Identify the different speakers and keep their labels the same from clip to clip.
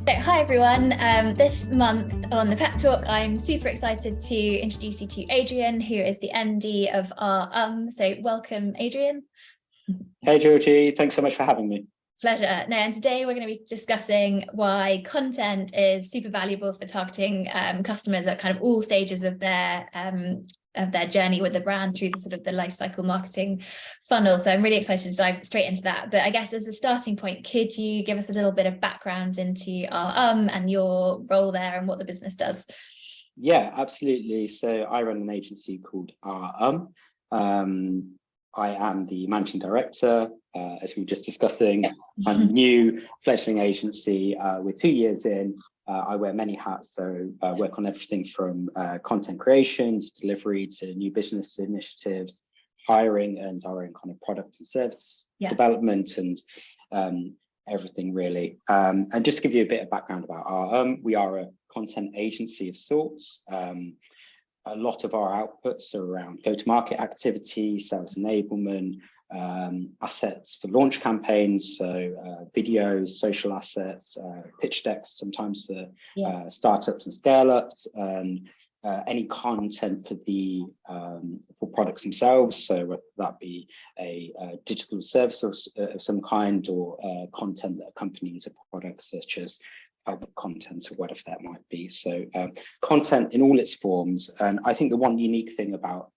Speaker 1: So, hi everyone. This month on the Pep Talk, I'm super excited to introduce you to Adrian, who is the MD of our So welcome, Adrian.
Speaker 2: Hey Georgie, thanks so much for having me.
Speaker 1: Pleasure. Now, and today we're going to be discussing why content is super valuable for targeting customers at kind of all stages of their journey with the brand through the sort of the lifecycle marketing funnel. So I'm really excited to dive straight into that. But I guess as a starting point, could you give us a little bit of background into our and your role there and what the business does?
Speaker 2: Yeah, absolutely. So I run an agency called our I am the managing director, as we were just discussing. I'm a new fledgling agency. We're 2 years in. I wear many hats, so I work on everything from content creation to delivery to new business initiatives, hiring, and our own kind of product and service development and everything really. And just to give you a bit of background about our we are a content agency of sorts. A lot of our outputs are around go-to-market activity, sales enablement, assets for launch campaigns, so videos, social assets, pitch decks, sometimes for startups and scale-ups, and any content for the for products themselves. So whether that be a digital service of some kind or content that accompanies a product, such as content or whatever that might be. So content in all its forms. And I think the one unique thing about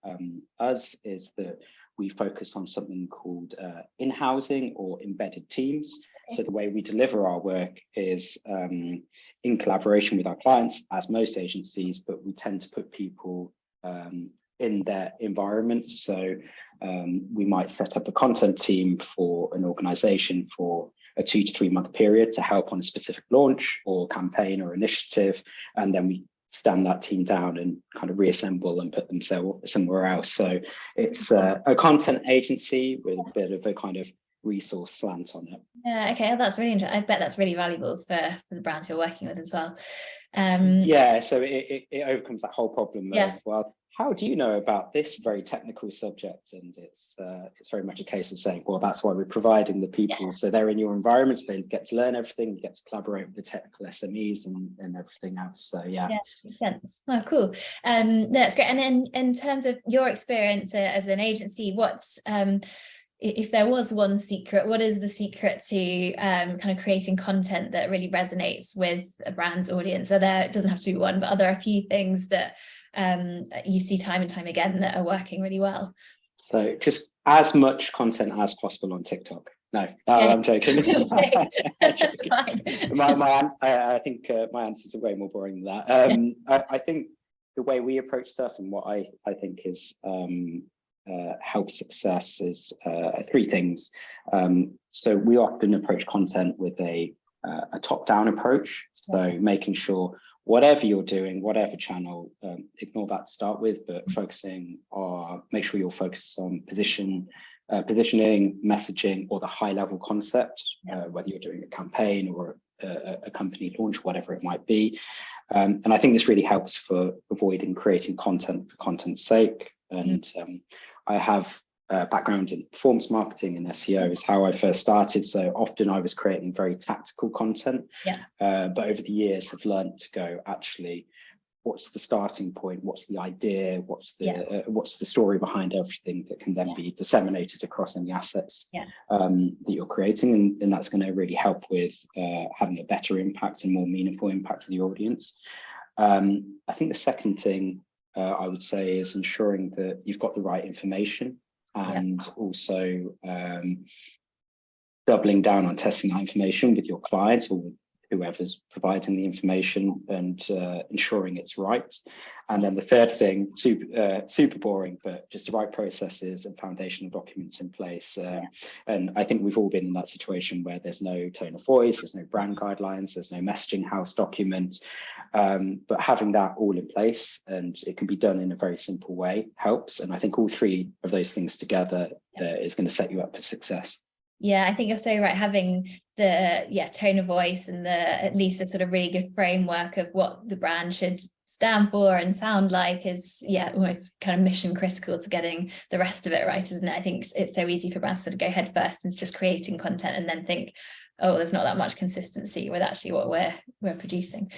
Speaker 2: us is that we focus on something called in-housing or embedded teams. So the way we deliver our work is in collaboration with our clients, as most agencies, but we tend to put people in their environment. So we might set up a content team for an organization for a 2 to 3 month period to help on a specific launch or campaign or initiative. And then we stand that team down and kind of reassemble and put them somewhere else. So it's a content agency with a bit of a kind of resource slant on it.
Speaker 1: Yeah, okay, that's really interesting. I bet that's really valuable for the brands you're working with as well.
Speaker 2: Yeah, so it overcomes that whole problem of, well, how do you know about this very technical subject? And it's very much a case of saying, well, that's why we're providing the people. So they're in your environments, they get to learn everything, you get to collaborate with the technical SMEs and everything else. So yeah,
Speaker 1: makes sense. Oh, cool. That's great. And then in terms of your experience as an agency, what's if there was one secret, what is the secret to kind of creating content that really resonates with a brand's audience? It doesn't have to be one, but are there a few things that you see time and time again that are working really well?
Speaker 2: So just as much content as possible on TikTok. No, I'm joking. I think my answers are way more boring than that. I think the way we approach stuff and what I think is helps success is 3 things. So we often approach content with a top-down approach. So making sure whatever you're doing, whatever channel, ignore that to start with, but make sure you're focused on positioning, messaging, or the high-level concept, whether you're doing a campaign or a company launch, whatever it might be. And I think this really helps for avoiding creating content for content's sake. And I have a background in performance marketing and SEO is how I first started. So often I was creating very tactical content, but over the years have learned to go, actually, what's the starting point? What's the idea? What's the story behind everything that can then be disseminated across any assets that you're creating? And that's going to really help with having a better impact and more meaningful impact on the audience. I think the second thing I would say is ensuring that you've got the right information and also doubling down on testing that information with your clients or with whoever's providing the information and ensuring it's right. And then the third thing, super boring, but just the right processes and foundational documents in place. And I think we've all been in that situation where there's no tone of voice, there's no brand guidelines, there's no messaging house document, but having that all in place and it can be done in a very simple way helps. And I think all 3 of those things together is going to set you up for success.
Speaker 1: Yeah, I think you're so right. Having the tone of voice and at least a sort of really good framework of what the brand should stand for and sound like is almost kind of mission critical to getting the rest of it right, isn't it? I think it's so easy for brands to sort of go head first and just creating content and then think, oh, there's not that much consistency with actually what we're producing.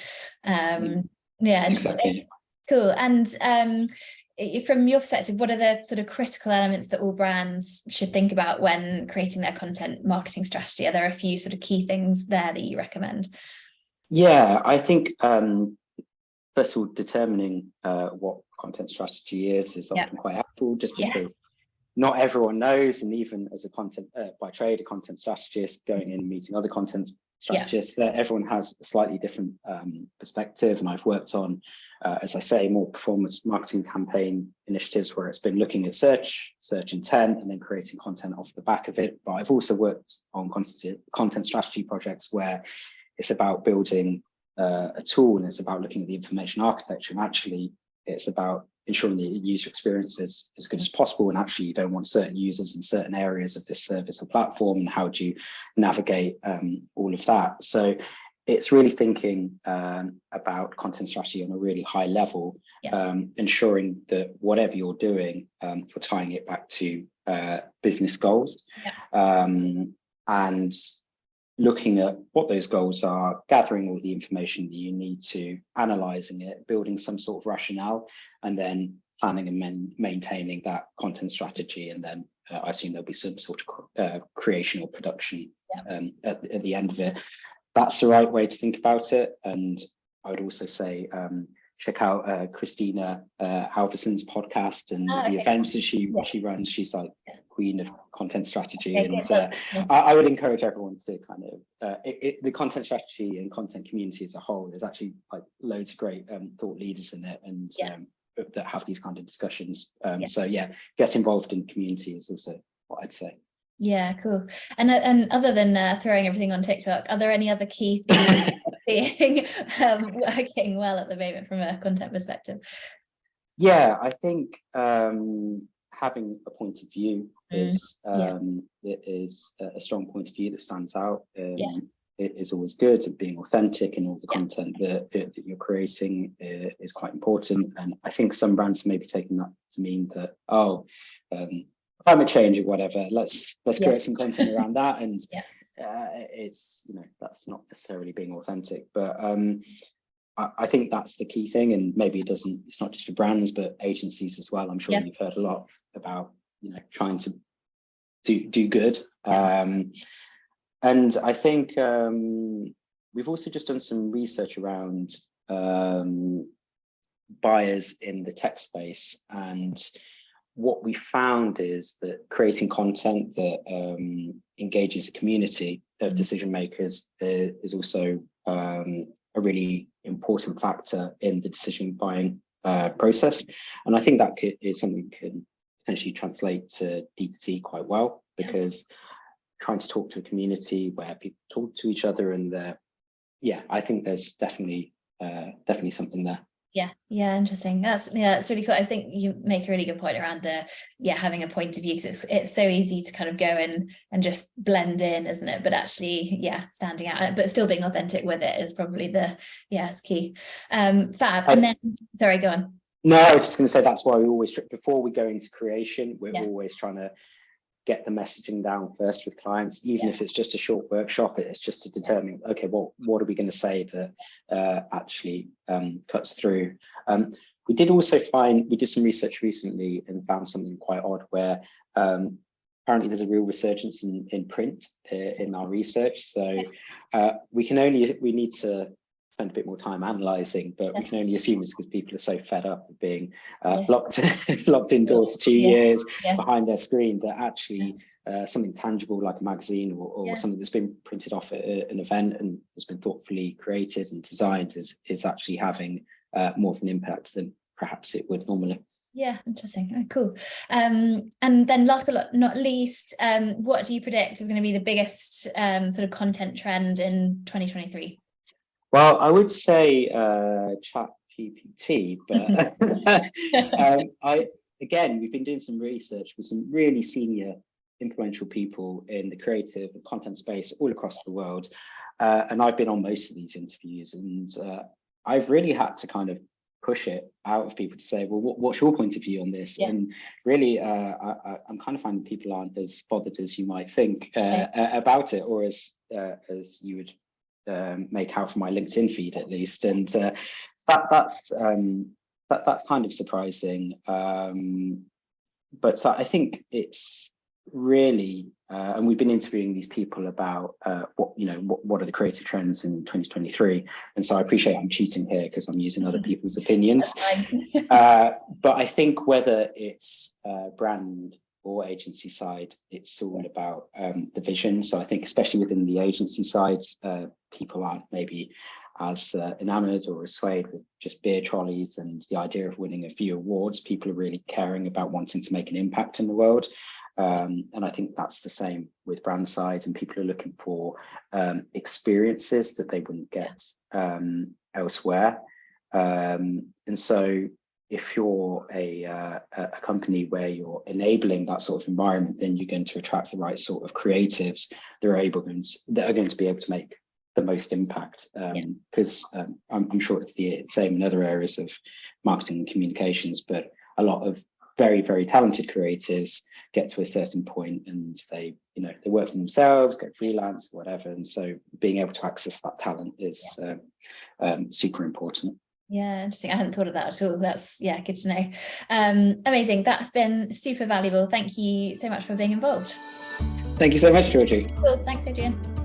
Speaker 2: Exactly.
Speaker 1: Cool. And from your perspective, what are the sort of critical elements that all brands should think about when creating their content marketing strategy? Are there a few sort of key things there that you recommend?
Speaker 2: Yeah, I think first of all, determining what content strategy is often quite helpful, just because not everyone knows, and even as a content by trade, a content strategist going in and meeting other content strategists, that everyone has a slightly different perspective. And I've worked on, as I say, more performance marketing campaign initiatives where it's been looking at search intent, and then creating content off the back of it. But I've also worked on content strategy projects where it's about building a tool, and it's about looking at the information architecture, and actually it's about ensuring the user experience is as good as possible. And actually you don't want certain users in certain areas of this service or platform, and how do you navigate all of that? So it's really thinking about content strategy on a really high level, ensuring that whatever you're doing, for tying it back to business goals, and looking at what those goals are, gathering all the information that you need to, analysing it, building some sort of rationale, and then planning and maintaining that content strategy. And then I assume there'll be some sort of creation or production at the end of it. That's the right way to think about it. And I would also say check out Christina Halverson's podcast and the events that she runs. She's like queen of content strategy, and I would encourage everyone to kind of the content strategy and content community as a whole. There's actually like loads of great thought leaders in it, and that have these kind of discussions. So get involved in community is also what I'd say.
Speaker 1: Yeah, cool. And other than throwing everything on TikTok, are there any other key things being working well at the moment from a content perspective? Yeah,
Speaker 2: I think having a point of view is a strong point of view that stands out. It is always good, and being authentic in all the content that you're creating is quite important. And I think some brands may be taking that to mean that, climate change or whatever, let's create some content around that. And it's, that's not necessarily being authentic, but I think that's the key thing. And maybe it's not just for brands, but agencies as well. I'm sure you've heard a lot about, trying to do good. And I think we've also just done some research around buyers in the tech space, and what we found is that creating content that engages a community of decision makers is also a really important factor in the decision buying process. And I think that is something that can potentially translate to D2C quite well, because trying to talk to a community where people talk to each other, and I think there's definitely something there.
Speaker 1: Yeah, interesting. That's really cool. I think you make a really good point around having a point of view, because it's so easy to kind of go in and just blend in, isn't it? But actually, standing out, but still being authentic with it is probably it's key. Fab. And then, sorry, go on.
Speaker 2: No, I was just going to say that's why we always, before we go into creation, we're always trying to get the messaging down first with clients, even if it's just a short workshop. It's just to determine, okay, well, what are we going to say that actually cuts through. We did also we did some research recently and found something quite odd, where apparently there's a real resurgence in print in our research. So we need to spend a bit more time analysing, but we can only assume it's because people are so fed up of being locked indoors for 2 years behind their screen, that actually something tangible like a magazine or something that's been printed off at an event and has been thoughtfully created and designed is actually having more of an impact than perhaps it would normally.
Speaker 1: Yeah, interesting. Oh, cool. And then last but not least, what do you predict is going to be the biggest sort of content trend in 2023?
Speaker 2: Well, I would say chat GPT, but we've been doing some research with some really senior influential people in the creative and content space all across the world. And I've been on most of these interviews, and I've really had to kind of push it out of people to say, well, what's your point of view on this? And really, I'm kind of finding people aren't as bothered as you might think about it, or as you would make out from my LinkedIn feed at least. And that's kind of surprising. But I think it's really, and we've been interviewing these people about what are the creative trends in 2023. And so I appreciate I'm cheating here because I'm using other people's opinions. But I think whether it's brand or agency side, it's all about the vision. So I think especially within the agency side, people aren't maybe as enamored or as swayed with just beer trolleys and the idea of winning a few awards. People are really caring about wanting to make an impact in the world. And I think that's the same with brand side, and people are looking for experiences that they wouldn't get elsewhere. And so if you're a company where you're enabling that sort of environment, then you're going to attract the right sort of creatives that are going to be able to make the most impact. Because I'm sure it's the same in other areas of marketing and communications, but a lot of very, very talented creatives get to a certain point and they work for themselves, go freelance, whatever. And so being able to access that talent is super important.
Speaker 1: Yeah, interesting. I hadn't thought of that at all. That's good to know. Amazing. That's been super valuable. Thank you so much for being involved.
Speaker 2: Thank you so much, Georgie.
Speaker 1: Cool. Thanks, Adrian.